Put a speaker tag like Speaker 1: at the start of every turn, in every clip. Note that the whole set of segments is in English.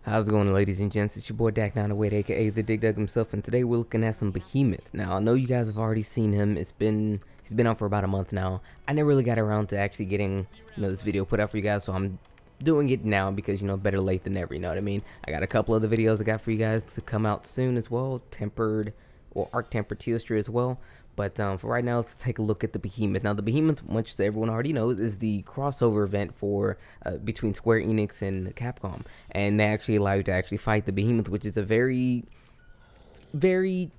Speaker 1: How's it going, ladies and gents? It's your boy Dak908, aka the Dig Dug himself, and today we're looking at some Behemoth. Now, I know you guys have already seen him. He's been out for about a month now. I never really got around to actually getting this video put out for you guys, so I'm doing it now because better late than never. You know what I mean? I got a couple of the videos I got for you guys to come out soon as well, tempered or arc tempered Teostra as well. But for right now, let's take a look at the Behemoth. Now, the Behemoth, which everyone already knows, is the crossover event for between Square Enix and Capcom, and they actually allow you to actually fight the Behemoth, which is a very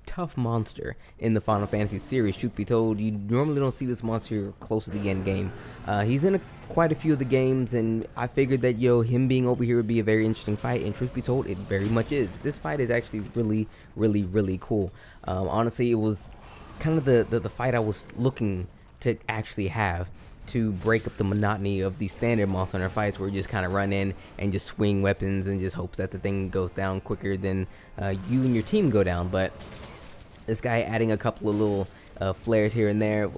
Speaker 1: tough monster in the Final Fantasy series. Truth be told, you normally don't see this monster close to the end game. He's in quite a few of the games, and I figured that him being over here would be a very interesting fight, and truth be told, it very much is. This fight is actually really cool. Honestly, it was kind of the fight I was looking to actually have to break up the monotony of the standard Monster Hunter fights where you just kind of run in and just swing weapons and just hopes that the thing goes down quicker than you and your team go down. But this guy adding a couple of little flares here and there,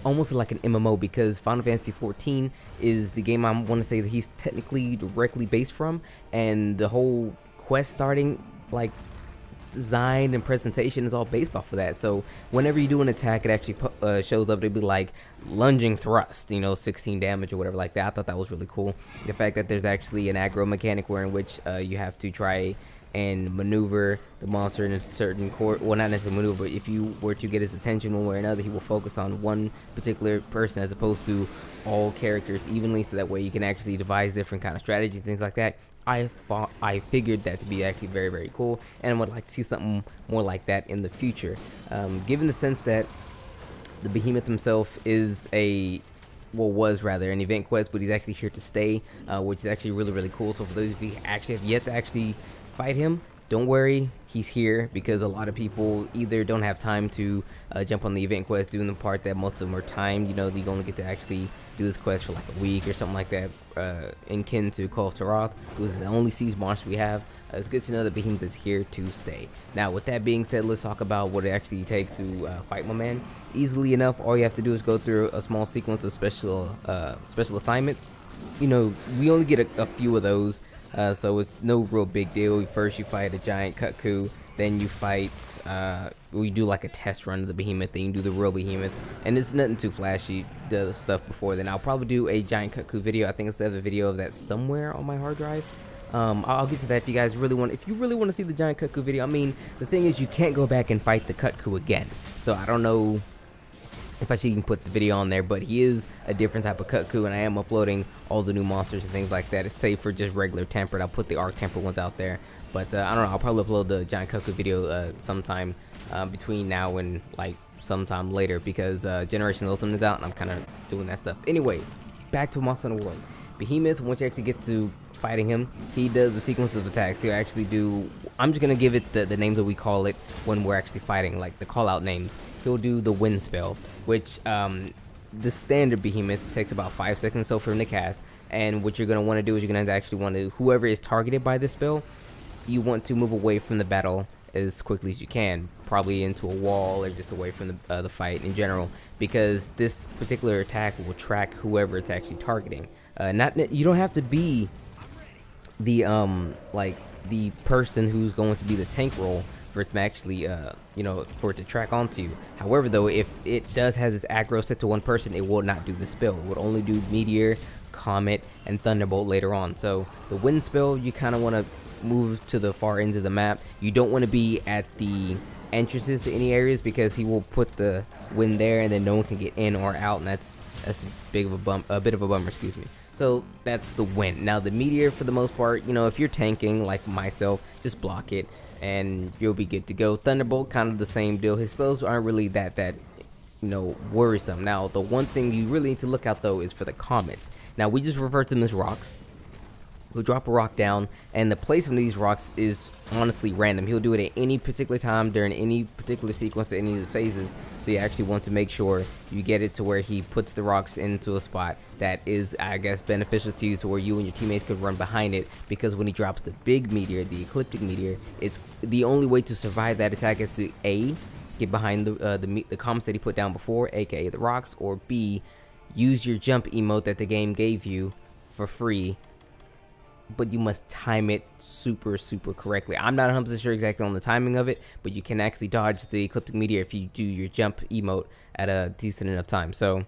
Speaker 1: almost like an MMO, because Final Fantasy XIV is the game I want to say that he's technically directly based from, and the whole quest starting design and presentation is all based off of that. So whenever you do an attack, it actually shows up to be like lunging thrust, 16 damage or whatever like that. I thought that was really cool. The fact that there's actually an aggro mechanic where in which you have to try and maneuver the monster in a certain court, well, not necessarily maneuver, but if you were to get his attention one way or another, he will focus on one particular person as opposed to all characters evenly, so that way you can actually devise different kind of strategies, things like that. I figured that to be actually very cool, and would like to see something more like that in the future. Given the sense that the Behemoth himself is was rather an event quest, but he's actually here to stay, which is actually really cool. So for those of you who actually have yet to actually fight him, don't worry, he's here, because a lot of people either don't have time to jump on the event quest, doing the part that most of them are timed. You only get to actually do this quest for like a week or something like that, in kin to Call of Taroth, who's the only siege monster we have. It's good to know that Behemoth is here to stay. Now, with that being said, let's talk about what it actually takes to fight my man. Easily enough, all you have to do is go through a small sequence of special assignments. We only get a few of those, so it's no real big deal. First, you fight a giant Kutku. Then you fight, we do like a test run of the Behemoth, then you do the real Behemoth, and it's nothing too flashy, the stuff before then. I'll probably do a giant Kutku video. I think I have a video of that somewhere on my hard drive. I'll get to that if you guys really want to see the giant Kutku video. I mean, the thing is, you can't go back and fight the Kutku again, so I don't know if I should even put the video on there, but he is a different type of Kutku, and I am uploading all the new monsters and things like that. It's safe for just regular tempered. I'll put the arc tempered ones out there, but I don't know, I'll probably upload the giant Kutku video sometime between now and sometime later, because Generation Ultimate is out and I'm kind of doing that stuff. Anyway, back to Monster Hunter World. Behemoth, once you actually get to fighting him, he does a sequence of attacks. He'll actually do, I'm just gonna give it the names that we call it when we're actually fighting, like the call out names. He'll do the wind spell, which the standard Behemoth takes about 5 seconds so for him to cast, and what you're gonna want to do is you're gonna actually want to, whoever is targeted by this spell, you want to move away from the battle as quickly as you can, probably into a wall or just away from the fight in general, because this particular attack will track whoever it's actually targeting. You don't have to be the the person who's going to be the tank role for it to actually for it to track onto you. However, though, if it does has its aggro set to one person, it will not do the spell. It would only do Meteor, Comet, and Thunderbolt later on. So the wind spell, you kind of want to move to the far ends of the map. You don't want to be at the entrances to any areas, because he will put the wind there and then no one can get in or out, and that's a bit of a bummer, excuse me. So that's the wind. Now the Meteor, for the most part, if you're tanking like myself, just block it and you'll be good to go. Thunderbolt, kind of the same deal. His spells aren't really that worrisome. Now the one thing you really need to look out though is for the comets. Now we just refer to them as rocks. He'll drop a rock down, and the placement of these rocks is honestly random. He'll do it at any particular time during any particular sequence at any of the phases, so you actually want to make sure you get it to where he puts the rocks into a spot that is, I guess, beneficial to you, to where you and your teammates could run behind it, because when he drops the big meteor, the ecliptic meteor, it's the only way to survive that attack is to A, get behind the comets that he put down before, aka the rocks, or B, use your jump emote that the game gave you for free but you must time it super correctly. I'm not 100% sure exactly on the timing of it, but you can actually dodge the ecliptic meteor if you do your jump emote at a decent enough time. So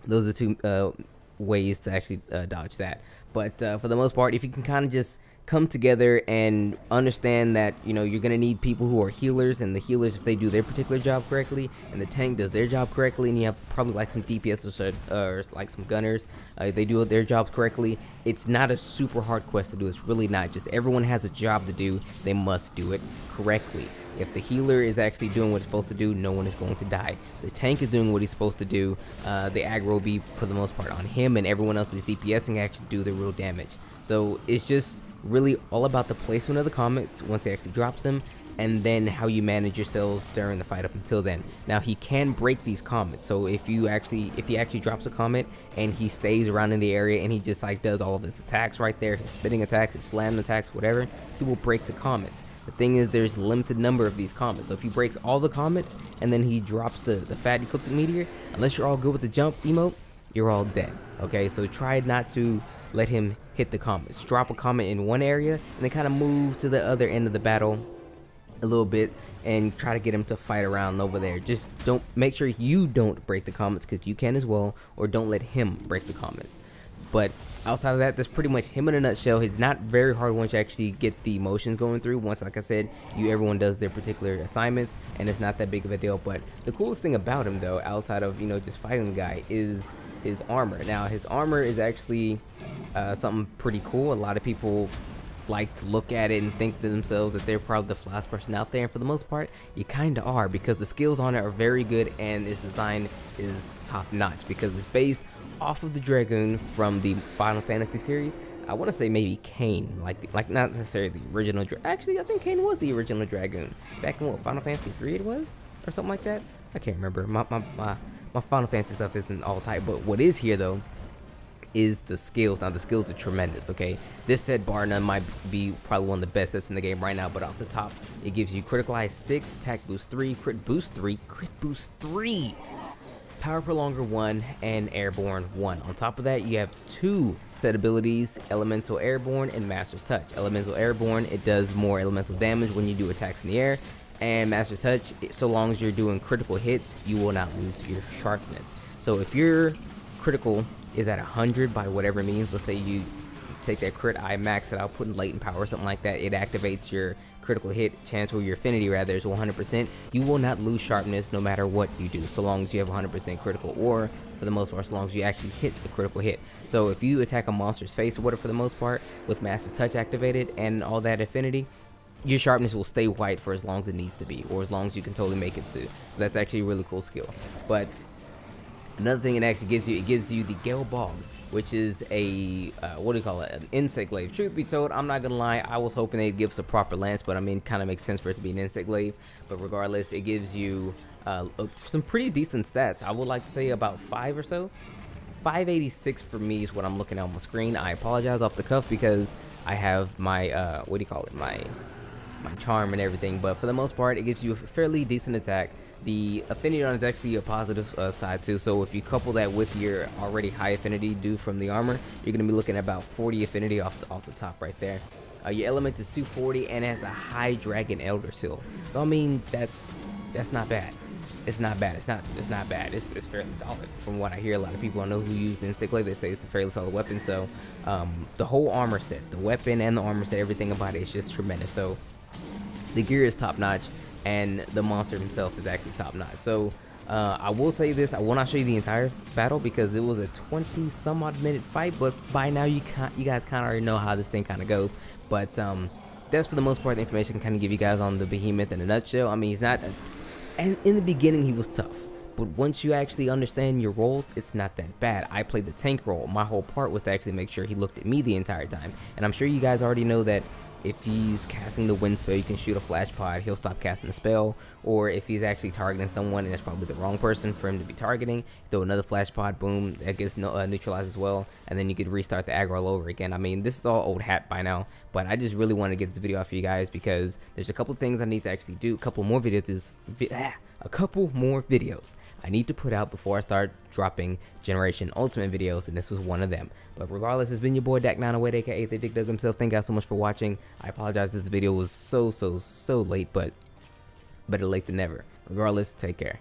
Speaker 1: those are two ways to actually dodge that. But for the most part, if you can kind of just come together and understand that, you know, you're gonna need people who are healers, and the healers, if they do their particular job correctly and the tank does their job correctly, and you have probably like some DPS or like some gunners, they do their jobs correctly, it's not a super hard quest to do. It's really not. Just everyone has a job to do, they must do it correctly. If the healer is actually doing what it's supposed to do, no one is going to die. The tank is doing what he's supposed to do, the aggro will be for the most part on him, and everyone else who's DPSing actually do the real damage. So it's just really all about the placement of the comets once he actually drops them, and then how you manage yourselves during the fight up until then. Now he can break these comets, so if he actually drops a comet and he stays around in the area and he just like does all of his attacks right there, his spitting attacks, his slam attacks, whatever, he will break the comets. The thing is, there's a limited number of these comets, so if he breaks all the comets and then he drops the fat ecliptic meteor, unless you're all good with the jump emote, you're all dead. Okay, so try not to let him hit the comets. Drop a comet in one area and then kind of move to the other end of the battle a little bit and try to get him to fight around over there. Just don't, make sure you don't break the comets, because you can as well, or don't let him break the comets. But outside of that, that's pretty much him in a nutshell. He's not very hard once you actually get the motions going through. Once, like I said, everyone does their particular assignments, and it's not that big of a deal. But the coolest thing about him, though, outside of, you know, just fighting the guy, is his armor. Now his armor is actually something pretty cool. A lot of people like to look at it and think to themselves that they're probably the flyest person out there, and for the most part you kind of are, because the skills on it are very good and its design is top notch, because it's based off of the Dragoon from the Final Fantasy series. I want to say maybe Kain, like not necessarily the original actually I think Kain was the original Dragoon back in what, Final Fantasy 3 it was, or something like that. I can't remember. My Final Fantasy stuff isn't all tight, but what is here though is the skills. Now the skills are tremendous. Okay, this set bar none might be probably one of the best sets in the game right now, but off the top it gives you critical eye 6, attack boost 3, crit boost 3, power prolonger 1, and airborne 1. On top of that, you have 2 set abilities, elemental airborne and master's touch. Elemental airborne, it does more elemental damage when you do attacks in the air, and master touch, so long as you're doing critical hits, you will not lose your sharpness. So if your critical is at 100 by whatever means, let's say you take that crit eye, max it out, put in latent power or something like that, it activates your critical hit chance, or your affinity rather, is 100%. You will not lose sharpness no matter what you do, so long as you have 100% critical, or for the most part, so long as you actually hit a critical hit. So if you attack a monster's face or whatever, for the most part, with master's touch activated and all that affinity, your sharpness will stay white for as long as it needs to be, or as long as you can totally make it to. So that's actually a really cool skill. But another thing it actually gives you, it gives you the Gale Bog, which is a what do you call it, an insect glaive. Truth be told, I'm not gonna lie, I was hoping they'd give us a proper lance, but I mean, kind of makes sense for it to be an insect glaive. But regardless, it gives you some pretty decent stats. I would like to say about 5 or so. 586 for me is what I'm looking at on my screen. I apologize off the cuff because I have my what do you call it, my charm and everything, but for the most part it gives you a fairly decent attack. The affinity on it is actually a positive side too, so if you couple that with your already high affinity due from the armor, you're going to be looking at about 40 affinity off the top right there. Your element is 240 and it has a high dragon elder seal, so I mean that's not bad. It's not bad. It's not bad. It's fairly solid from what I hear. A lot of people I know who use the insect glaive, they say it's a fairly solid weapon. So the whole armor set, the weapon and the armor set, everything about it is just tremendous. So the gear is top notch, and the monster himself is actually top notch. So I will say this, I will not show you the entire battle because it was a 20 some odd minute fight, but by now you guys kind of already know how this thing kind of goes. But that's for the most part the information I can kind of give you guys on the Behemoth in a nutshell. I mean, he's not and in the beginning he was tough, but once you actually understand your roles, it's not that bad. I played the tank role. My whole part was to actually make sure he looked at me the entire time, and I'm sure you guys already know that if he's casting the wind spell, you can shoot a flash pod, he'll stop casting the spell. Or if he's actually targeting someone and it's probably the wrong person for him to be targeting, throw another flash pod, boom, that gets neutralized as well, and then you could restart the aggro all over again. I mean, this is all old hat by now, but I just really want to get this video out for you guys because there's a couple things I need to actually do. A couple more videos is a couple more videos I need to put out before I start dropping Generation Ultimate videos, and this was one of them. But regardless, it's been your boy Dak908, aka the Dick Dug himself. Thank you guys so much for watching. I apologize this video was so late, but better late than never. Regardless, take care.